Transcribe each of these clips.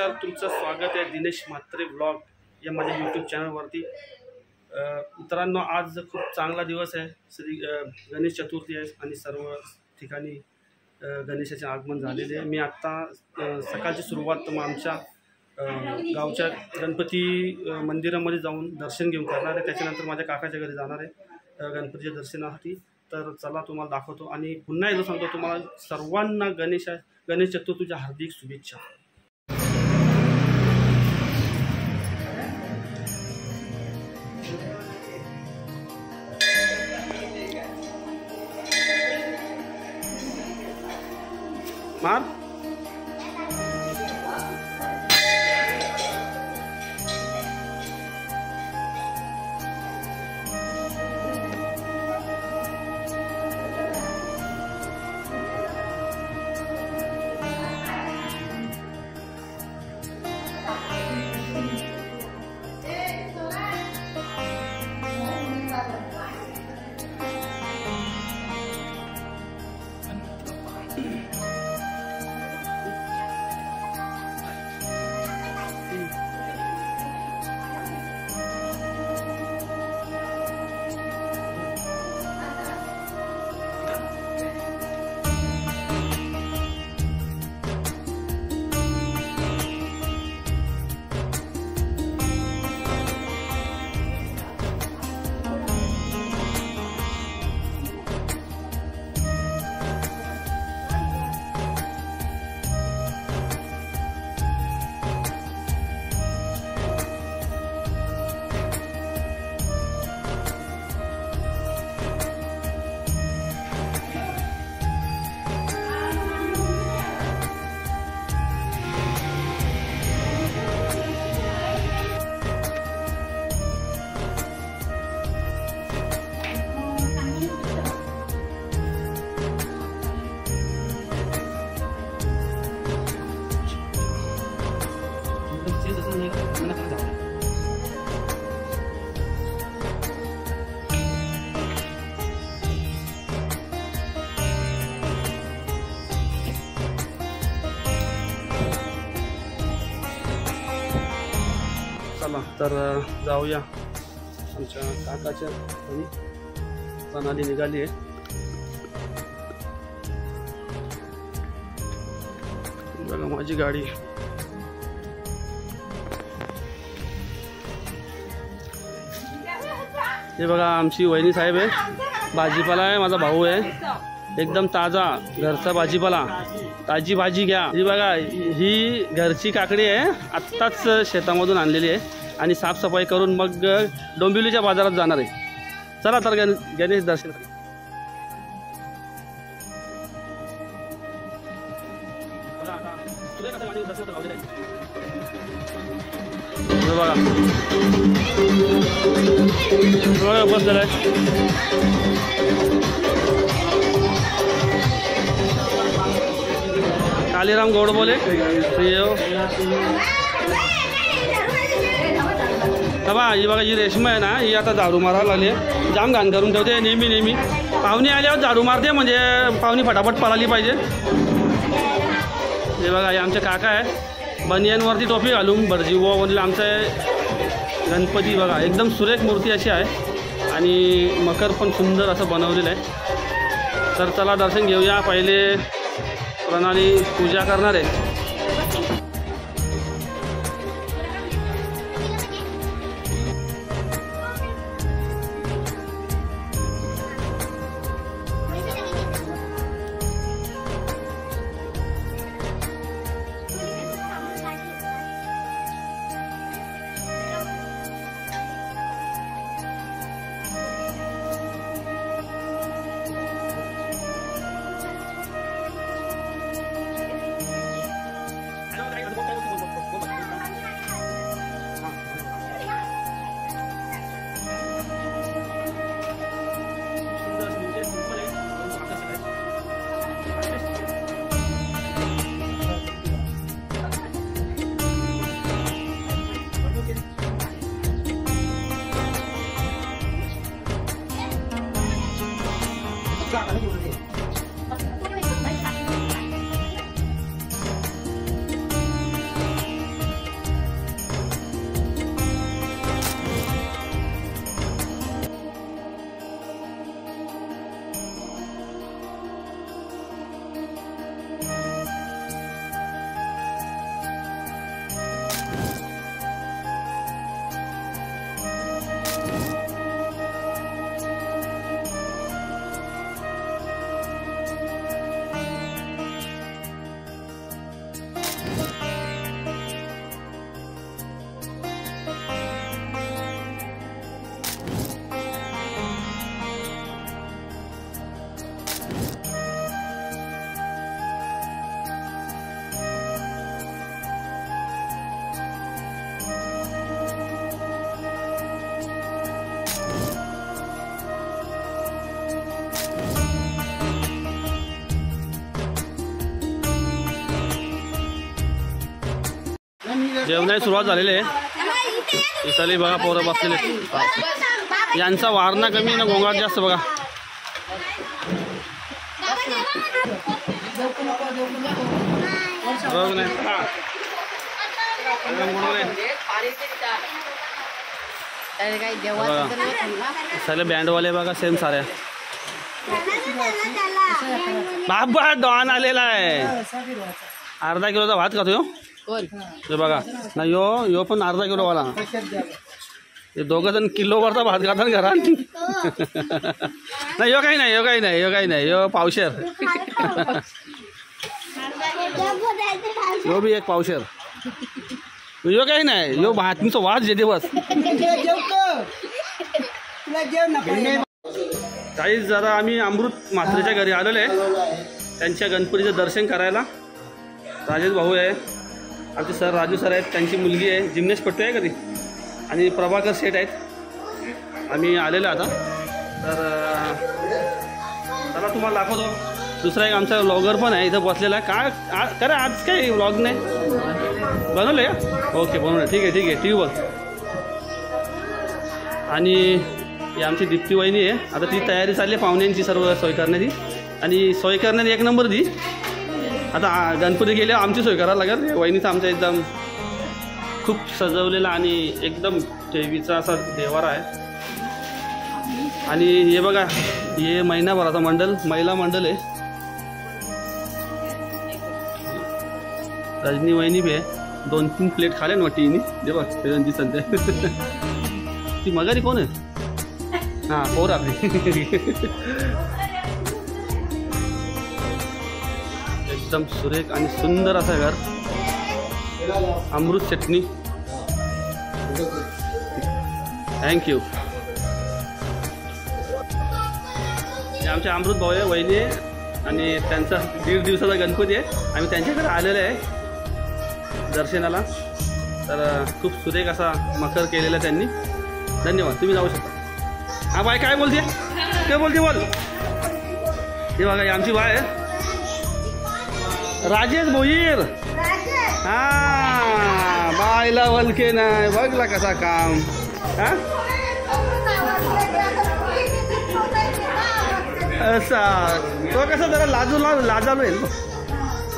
नमस्कार, तुमचं स्वागत आहे दिनेश म्हात्रे ब्लॉग या माझ्या यूट्यूब चॅनलवरती। मित्रांनो, आज खूप चांगला दिवस आहे। श्री गणेश चतुर्थी आहे आणि सर्व ठिकाणी गणेशाचे आगमन झालेले आहे। मी आत्ता सकाळची सुरुवात आमच्या गावच्या गणपती मंदिरामध्ये जाऊन दर्शन घेऊन करणार आहे। त्याच्यानंतर माझ्या काकाच्या घरी जाणार आहे गणपतीच्या दर्शनासाठी। तर चला तुम्हाला दाखवतो आणि पुन्हा एकदा सांगतो तुम्हाला सर्वांना गणेश चतुर्थीच्या हार्दिक शुभेच्छा। मार चला तर जाऊया आमच्या काकाच्या घरी। प्रणाली निघाली आहे। बघा माझी गाडी। हे बघा आमची वहिनी साहेब आहे। भाजीपाला आहे, माझा भाऊ आहे, एकदम ताजा घरचा भाजीपाला, ताजी भाजी घ्या। ही बघा ही घरची काकडी आहे, आत्ताच शेतामधून आणलेली आहे आणि साफसफाई करून मग डोंबिवलीच्या बाजारात जाणार आहे। चला तर गणेश दर्शन बघा बघा बस झालाय। कालीराम गौड़ बोले बाबा ही बघा ही रेशमा आहे ना, ही आता झाडू मारायला लागली, जाम घाण करून ठेवते नेहमी। पाहुणे आल्यावर झाडू मारते म्हणजे पाहुणी फटाफट पळाली पाहिजे। हे बघा हे आमचे काका आहे, बनियनवरती टोपी घालून भटजी वो म्हणले आमचं गणपती बघा एकदम सुरेख मूर्ती अशी आहे आणि मकर पण सुंदर असं बनवलेलं आहे। तर चला दर्शन घेऊया। पहिले प्रणाली पूजा करणार आहे। जेवणाची सुरुवात झालेली आहे. इसाली बघा पोरं बसलेले. यांचा वारणा कमी ना गोंगाट जास्त बघा. सगळे बँडवाले बघा सेम साऱ्या. बाबा डॉन आलेला आहे. अर्धा किलोचा भात खातो यो बघा ना. यो पण अर्धा किलो वाला. हे दोघं जण किलोवरचा भात खातात घरात. नाही यो काही नाही यो पावशेर. यो बी एक पावशेर. यो काही नाही यो भातनीचा वास जेते बस. काही जरा आम्ही अमृत म्हात्रेच्या घरी आलेलो आहे त्यांच्या गणपतीचं दर्शन करायला. राजेश भाऊ आहे आमचे सर, राजू सर आहेत, त्यांची मुलगी आहे जिम्नॅस्टपट्टू आहे कधी, आणि प्रभाकर शेठ आहेत. आम्ही आलेलो आता. तर चला तुम्हाला दाखवतो. दुसरा एक आमचा व्लॉगर पण आहे इथं बसलेला आहे. काय करा आज काही व्लॉग नाही बनवलं आहे. ओके बनवलं. ठीक आहे टी व्ही बघ. आणि ही आमची दीप्ती वहिनी आहे. आता ती तयारी चालली आहे पाहुण्यांची सर्व सोय करण्याची. आणि सोय करण्याची एक नंबर दी. आता गणपती गेले आमची सोय करायला लागेल. वहिनीचा आमचा एकदम खूप सजवलेला आणि एकदम देवीचा असा देवारा आहे. आणि हे बघा हे महिनाभराचा मंडल, महिला मंडल आहे. रजनी वहिनी बी आहे. 2-3 प्लेट खाले ना वाटी दे बघ त्यांची सध्या. ती मगारी कोण आहे? हां पोर आपली. एकदम सुरेख आणि सुंदर असं घर. अमृत चटणी. थँक्यू. आमचे अमृत भाऊ आहे, वहिनी आहे आणि त्यांचा 1.5 दिवसाचा गणपती आहे. आम्ही त्यांच्याकडे आलेलो आहे दर्शनाला. तर खूप सुरेख असा मखर केलेला त्यांनी. धन्यवाद. तुम्ही जाऊ शकता. हा बाय काय बोलते बोल. हे बघा आमची बाय आहे राजेश भोईर. हा बायला वलके नाही बघला कसा काम. हा असा तो कसा जरा लाजालू आहे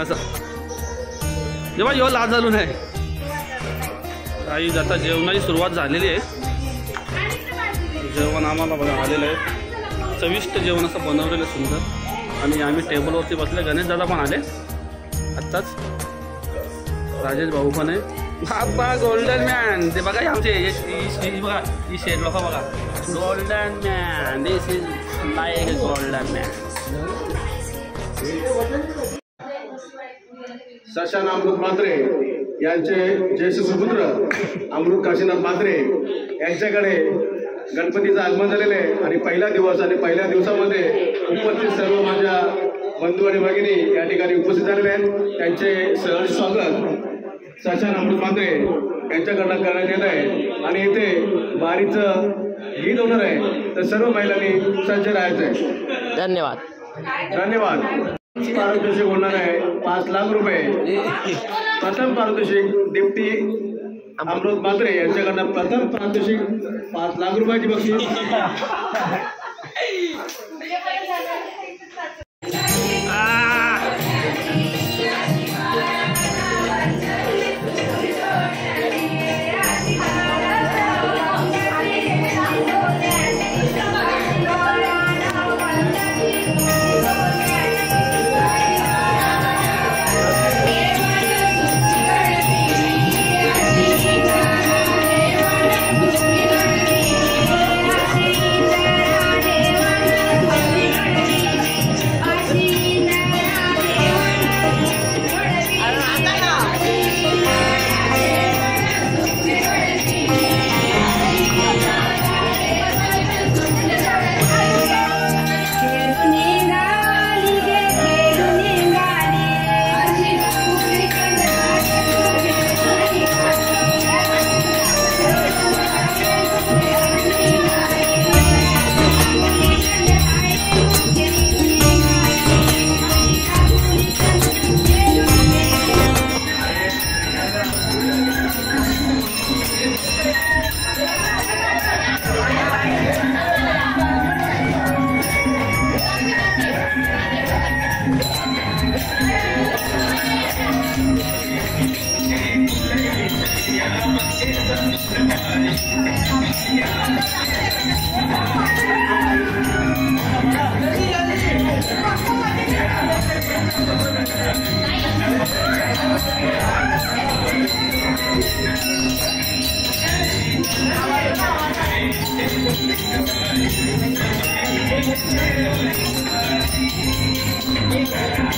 असं. जेव्हा यो लाजालू नाही. काही आता जेवणाची सुरुवात झालेली आहे. जेवण आम्हाला बघा आलेलं आहे. चविष्ट जेवण असं बनवलेलं आहे सुंदर. आणि आम्ही टेबलवरती बसले. गणेश दादा पण आले आत्ताच. राजेश भाऊ पण आहे. बाबा गोल्डन मॅन. ते बघा आमचे बघा ही शेड लोक बघा. Golden man. This is like golden man. Shashank Amrit Mhatre यांचे ज्येष्ठ सुपुत्र अमृत काशीनाथ म्हात्रे यांच्याकडे गणपतीचं आगमन झालेलं आहे. आणि पहिला दिवस आणि पहिल्या दिवसामध्ये उपस्थित सर्व माझ्या बंधू आणि भगिनी या ठिकाणी उपस्थित झालेले आहेत. त्यांचे सहर्ष स्वागत शशांक अमृत म्हात्रे यांच्याकडनं करण्यात येत आहे. आणि इथे बारीचं गीत होणार आहे. तर सर्व महिलांनी सज्ज राहायचं आहे. धन्यवाद. पारितोषिक होणार आहे 5 लाख रुपये. प्रथम पारितोषिक दीप्ती अमृत म्हात्रे यांच्याकडनं प्रथम पारितोषिक 5 लाख रुपयाची बक्षीस. Thank you.